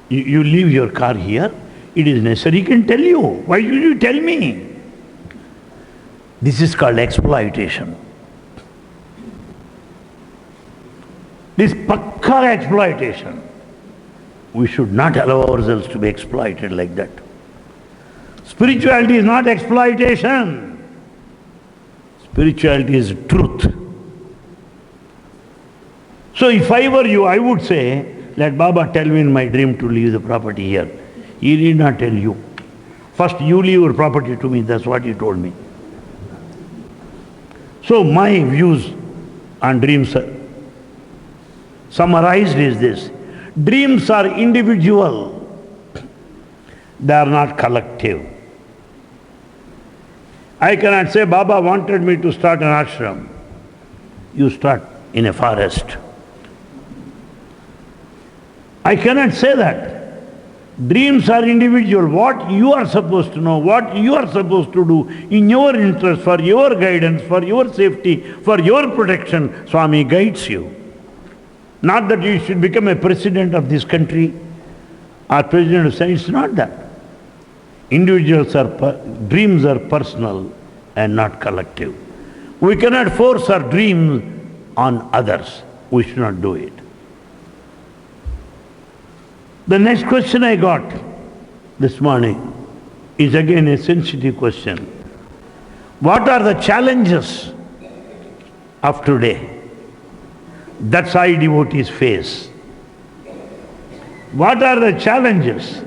[SPEAKER 1] You leave your car here. It is necessary. He can tell you. Why should you tell me? This is called exploitation. This pakka exploitation. We should not allow ourselves to be exploited like that. Spirituality is not exploitation. Spirituality is truth. So if I were you, I would say, let Baba tell me in my dream to leave the property here. He did not tell you. First you leave your property to me, that's what he told me. So my views on dreams summarized is this. Dreams are individual. They are not collective. I cannot say Baba wanted me to start an ashram. You start in a forest. I cannot say that. Dreams are individual. What you are supposed to know, what you are supposed to do in your interest, for your guidance, for your safety, for your protection, Swami guides you. Not that you should become a president of this country or president of science, it's not that. Dreams are personal and not collective. We cannot force our dreams on others. We should not do it. The next question I got this morning is again a sensitive question. What are the challenges of today that Sai devotees face? What are the challenges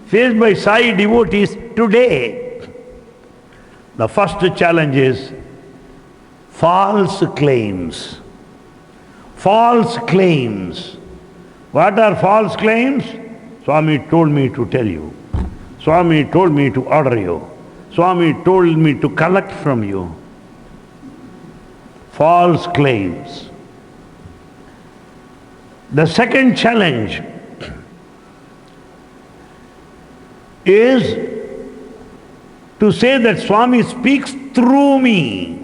[SPEAKER 1] faced by Sai devotees today? The first challenge is false claims. False claims. What are false claims? Swami told me to tell you. Swami told me to order you. Swami told me to collect from you. false claims. The second challenge is to say that Swami speaks through me.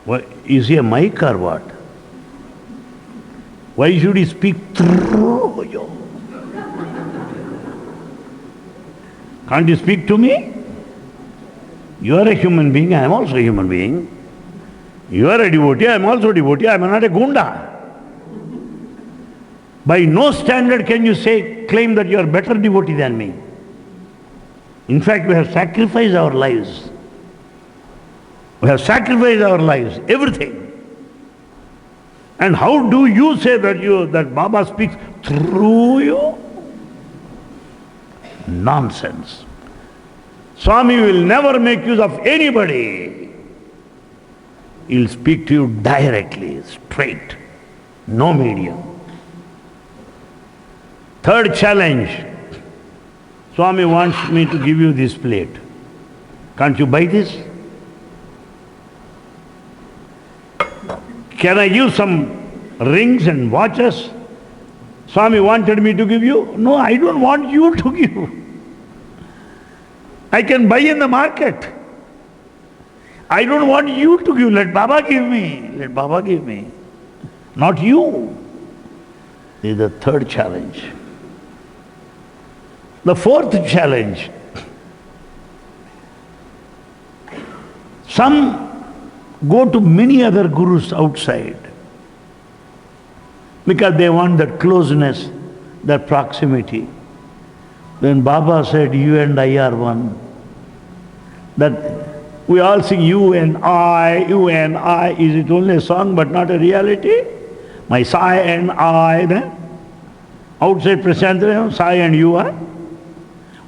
[SPEAKER 1] What, is he a mic or what? Why should he speak through you? Can't you speak to me? You are a human being, I am also a human being. You are a devotee, I am also a devotee, I am not a gunda. By no standard can you claim that you are better devotee than me. In fact, we have sacrificed our lives. We have sacrificed our lives, everything. And how do you say that Baba speaks through you? Nonsense. Swami will never make use of anybody. He will speak to you directly, straight, no medium. Third challenge. Swami wants me to give you this plate. Can't you buy this? Can I give some rings and watches? Swami wanted me to give you. No, I don't want you to give. I can buy in the market. I don't want you to give. Let Baba give me. Let Baba give me. Not you. This is the third challenge. The fourth challenge. Some go to many other gurus outside because they want that closeness, that proximity. Then Baba said, you and I are one. That we all sing you and I, you and I. Is it only a song but not a reality? My Sai and I, then? Outside Prasantrayam, Sai and you are?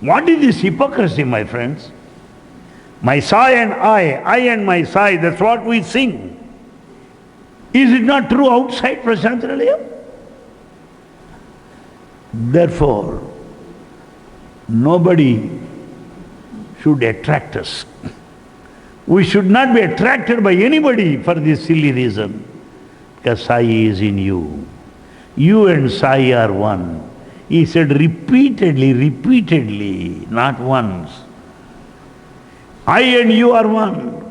[SPEAKER 1] What is this hypocrisy, my friends? My Sai and I and my Sai, that's what we sing. Is it not true outside Prasantralayam? Therefore, nobody should attract us. We should not be attracted by anybody for this silly reason. Because Sai is in you. You and Sai are one. He said repeatedly, not once. I and you are one.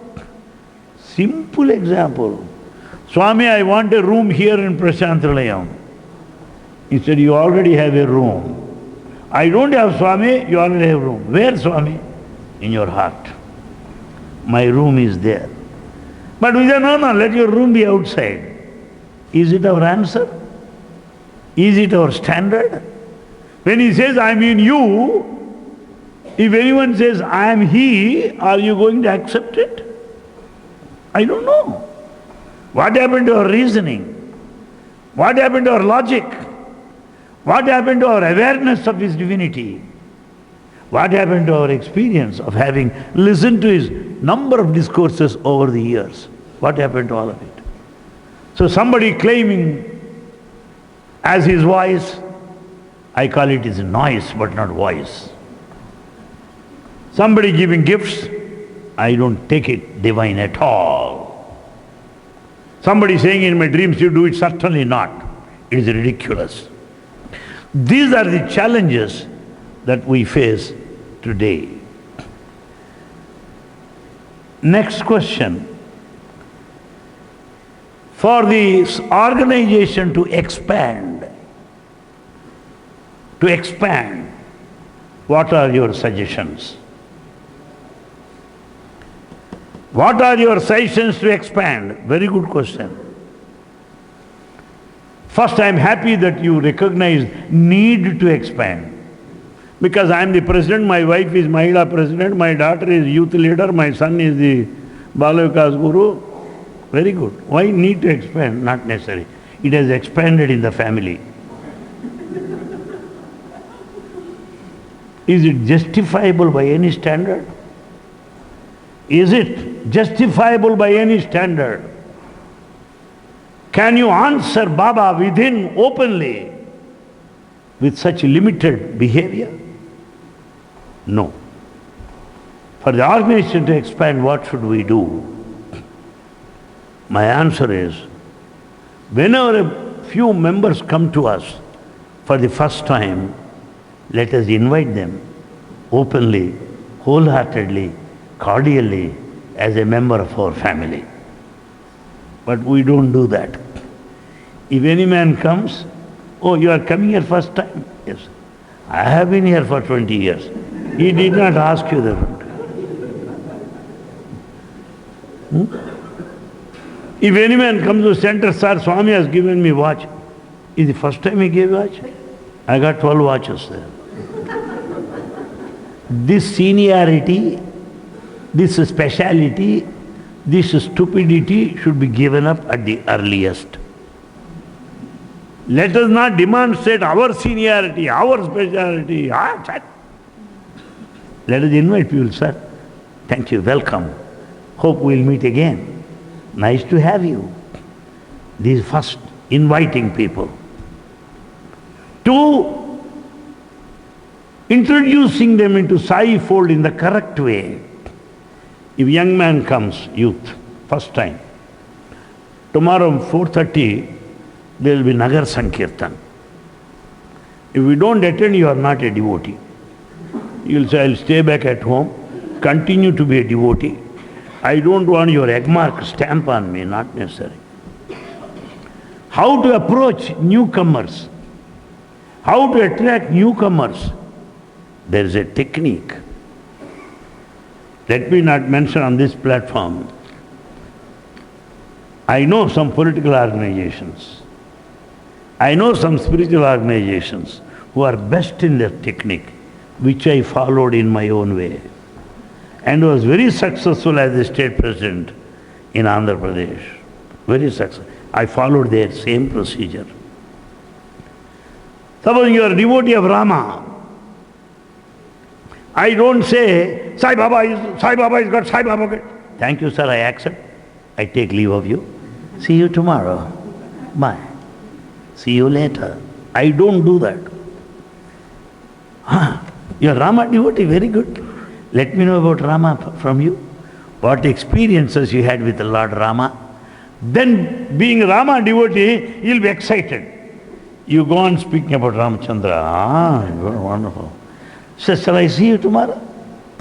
[SPEAKER 1] Simple example. Swami, I want a room here in Prasantralayam. He said, you already have a room. I don't have Swami, you already have a room. Where, Swami? In your heart. My room is there. But we said, no, let your room be outside. Is it our answer? Is it our standard? When he says, I am in you, if anyone says, I am he, are you going to accept it? I don't know. What happened to our reasoning? What happened to our logic? What happened to our awareness of his divinity? What happened to our experience of having listened to his number of discourses over the years? What happened to all of it? So somebody claiming as his voice, I call it his noise but not voice. Somebody giving gifts, I don't take it divine at all. Somebody saying in my dreams you do it, certainly not. It is ridiculous. These are the challenges that we face today. Next question. For this organization to expand, what are your suggestions? What are your suggestions to expand? Very good question. First, I am happy that you recognize need to expand. Because I am the president, my wife is Mahila president, my daughter is youth leader, my son is the Balavikas Guru. Very good. Why need to expand? Not necessary. It has expanded in the family. Is it justifiable by any standard? Is it justifiable by any standard? Can you answer Baba within openly with such limited behavior? No. For the organization to expand, what should we do? My answer is, whenever a few members come to us for the first time, let us invite them openly, wholeheartedly, cordially, as a member of our family. But we don't do that. If any man comes, oh, you are coming here first time? Yes. I have been here for 20 years. He did not ask you that. If any man comes to center, sir, Swami has given me watch. Is the first time he gave watch? I got 12 watches there. This seniority, this speciality, this stupidity should be given up at the earliest. Let us not demonstrate our seniority, our speciality. Let us invite people, sir. Thank you, welcome. Hope we'll meet again. Nice to have you. This is first, inviting people. Two, introducing them into Sai fold in the correct way. If young man comes, youth, first time, tomorrow 4:30, there will be Nagar Sankirtan. If we don't attend, you are not a devotee. You will say, I'll stay back at home, continue to be a devotee. I don't want your egg mark stamp on me, not necessary. How to approach newcomers? How to attract newcomers? There is a technique. Let me not mention on this platform. I know some political organizations. I know some spiritual organizations who are best in their technique, which I followed in my own way, and was very successful as the state president in Andhra Pradesh. Very successful. I followed their same procedure. Suppose you are a devotee of Rama. I don't say, Sai Baba is God, Sai Baba God. Thank you, sir, I accept. I take leave of you. See you tomorrow. Bye. See you later. I don't do that. You are Rama devotee, very good. Let me know about Rama from you. What experiences you had with the Lord Rama. Then, being Rama devotee, you'll be excited. You go on speaking about Ramachandra. Wonderful. So, shall I see you tomorrow?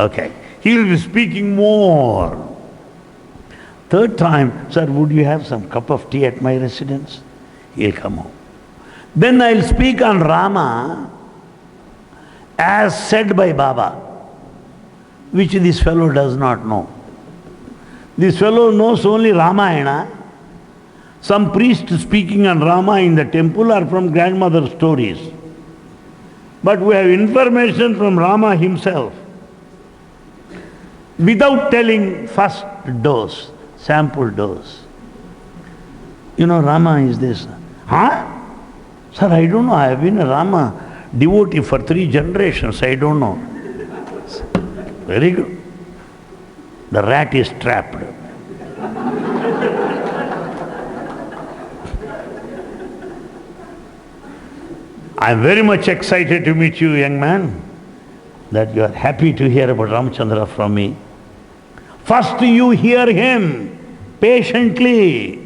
[SPEAKER 1] Okay. He will be speaking more. Third time, sir, would you have some cup of tea at my residence? He'll come home. Then I'll speak on Rama as said by Baba, which this fellow does not know. This fellow knows only Ramayana. Some priest speaking on Rama in the temple are from grandmother's stories. But we have information from Rama himself. Without telling first dose, sample dose. You know, Rama is this. Huh? Sir, I don't know. I have been a Rama devotee for 3 generations. I don't know. Very good. The rat is trapped. I am very much excited to meet you, young man, that you are happy to hear about Ramachandra from me. First you hear him patiently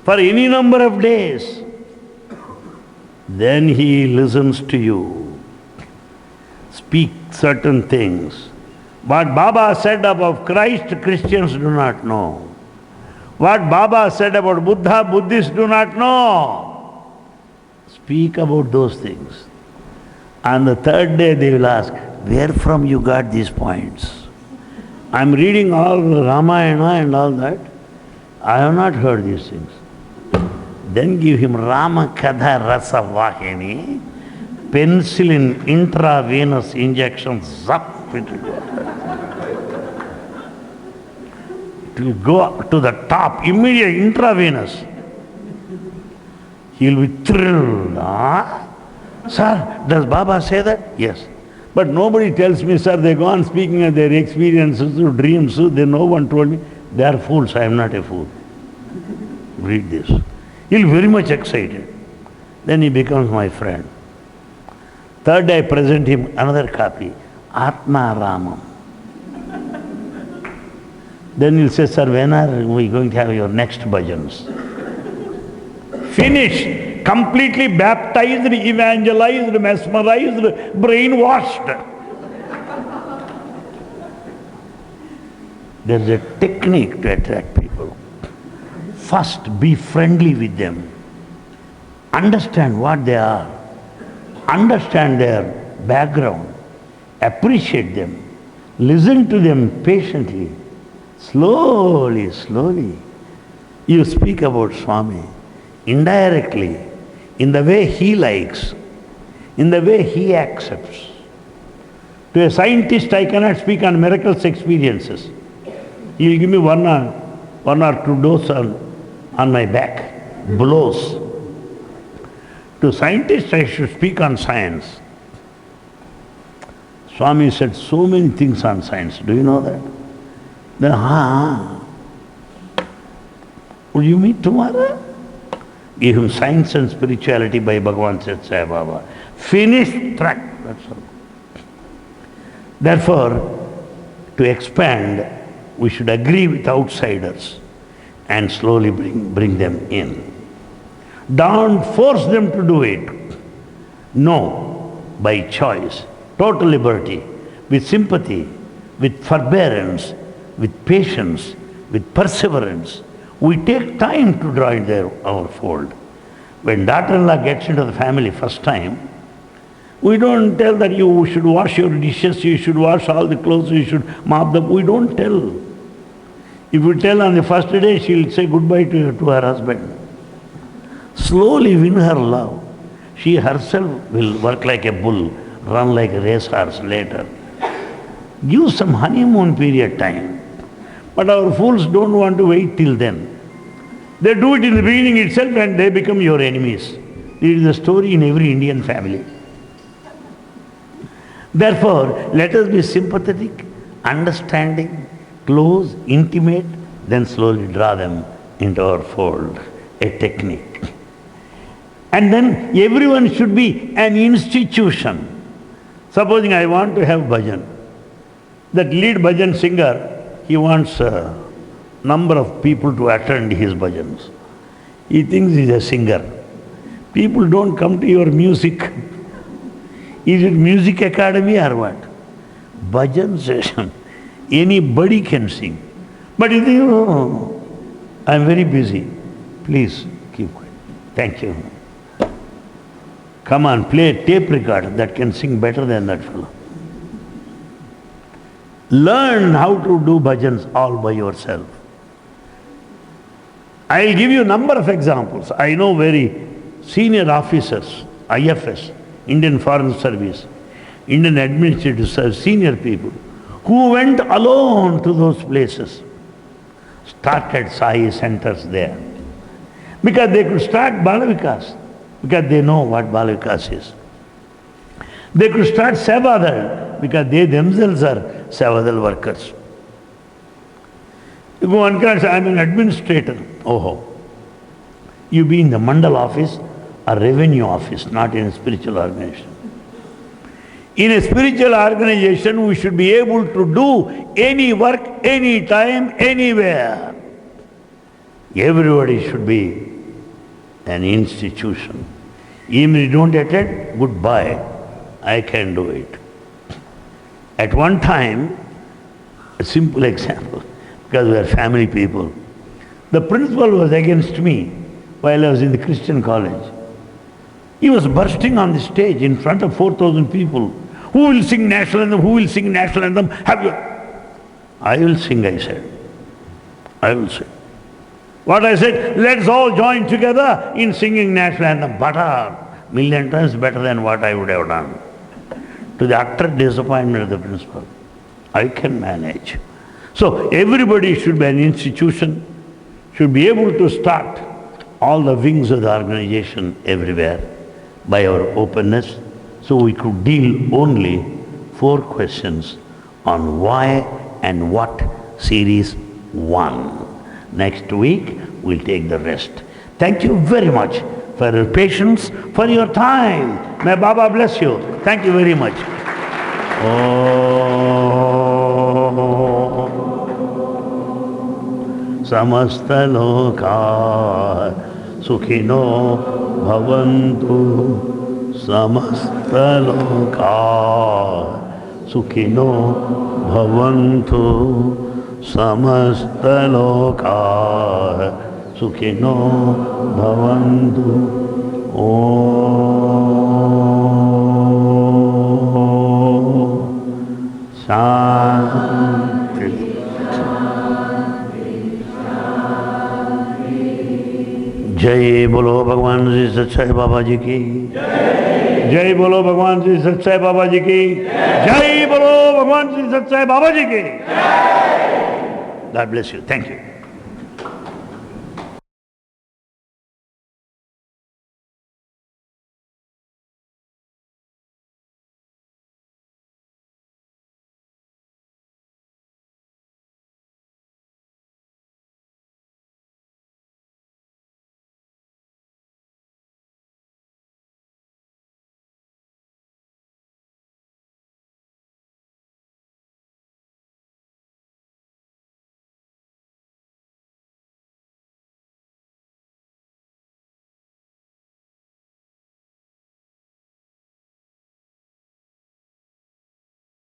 [SPEAKER 1] for any number of days. Then he listens to you. Speak certain things. What Baba said about Christ, Christians do not know. What Baba said about Buddha, Buddhists do not know. Speak about those things. On the third day they will ask, where from you got these points? I am reading all the Ramayana and all that. I have not heard these things. Then give him Rama Kadha Rasa Vahini, penicillin intravenous injection, zap, it will go up to the top, immediate intravenous. He will be thrilled. Sir, does Baba say that? Yes. But nobody tells me, sir, they go on speaking of their experiences, dreams, then no one told me. They are fools, I am not a fool. Read this. He will be very much excited. Then he becomes my friend. Third day I present him another copy, Atma Ramam. Then he'll say, sir, when are we going to have your next bhajans? Finished, completely baptized, evangelized, mesmerized, brainwashed. There's a technique to attract people. First, be friendly with them. Understand what they are. Understand their background. Appreciate them. Listen to them patiently. Slowly, slowly. You speak about Swami indirectly, in the way he likes, in the way he accepts. To a scientist, I cannot speak on miracles experiences. He will give me one or two doses on my back, blows. To scientists, I should speak on science. Swami said so many things on science. Do you know that? Then, will you meet tomorrow? Give him Science and Spirituality by Bhagavan Sat Sai Baba. Finished track. That's all. Therefore, to expand, we should agree with outsiders and slowly bring them in. Don't force them to do it. No, by choice, total liberty, with sympathy, with forbearance, with patience, with perseverance. We take time to draw into our fold. When daughter-in-law gets into the family first time, we don't tell that you should wash your dishes, you should wash all the clothes, you should mop them. We don't tell. If you tell on the first day, she'll say goodbye to her husband. Slowly win her love. She herself will work like a bull, run like a racehorse later. Give some honeymoon period time. But our fools don't want to wait till then. They do it in the beginning itself and they become your enemies. It is the story in every Indian family. Therefore, let us be sympathetic, understanding, close, intimate, then slowly draw them into our fold. A technique. And then everyone should be an institution. Supposing I want to have bhajan. That lead bhajan singer, he wants a number of people to attend his bhajans. He thinks he's a singer. People don't come to your music. Is it music academy or what? Bhajan session. Anybody can sing. But you think, oh, I'm very busy. Please keep quiet. Thank you. Come on, play a tape recorder that can sing better than that fellow. Learn how to do bhajans all by yourself. I'll give you a number of examples. I know very senior officers, IFS, Indian Foreign Service, Indian Administrative Service, senior people, who went alone to those places, started Sai centers there. Because they could start Balavikas, because they know what Balavikas is. They could start Sevadal, because they themselves are Sevadal workers. You go and say, I'm an administrator. Oh, you be in the Mandal office or revenue office, not in a spiritual organization. In a spiritual organization, we should be able to do any work, any time, anywhere. Everybody should be an institution. Even if you don't attend, goodbye. I can do it. At one time, a simple example, because we are family people, the principal was against me while I was in the Christian college. He was bursting on the stage in front of 4,000 people. Who will sing national anthem? Who will sing national anthem? Have you? I will sing, I said. I will sing. What I said, let's all join together in singing national anthem. Better, million times better than what I would have done. To the utter disappointment of the principal. I can manage. So everybody should be an institution, should be able to start all the wings of the organization everywhere by our openness. So we could deal only 4 questions on why and what series 1. Next week, we'll take the rest. Thank you very much for your patience, for your time. May Baba bless you. Thank you very much. Oh. समस्तलोका सुखिनो भवन्तु समस्तलोका सुखिनो भवन्तु समस्तलोका सुखिनो भवन्तु शांति। जय बोलो भगवान श्री सत्य बाबा जी की जय बोलो भगवान श्री सत्य बाबा जी की जय बोलो भगवान श्री सत्य बाबा जी की। God bless you. Thank you.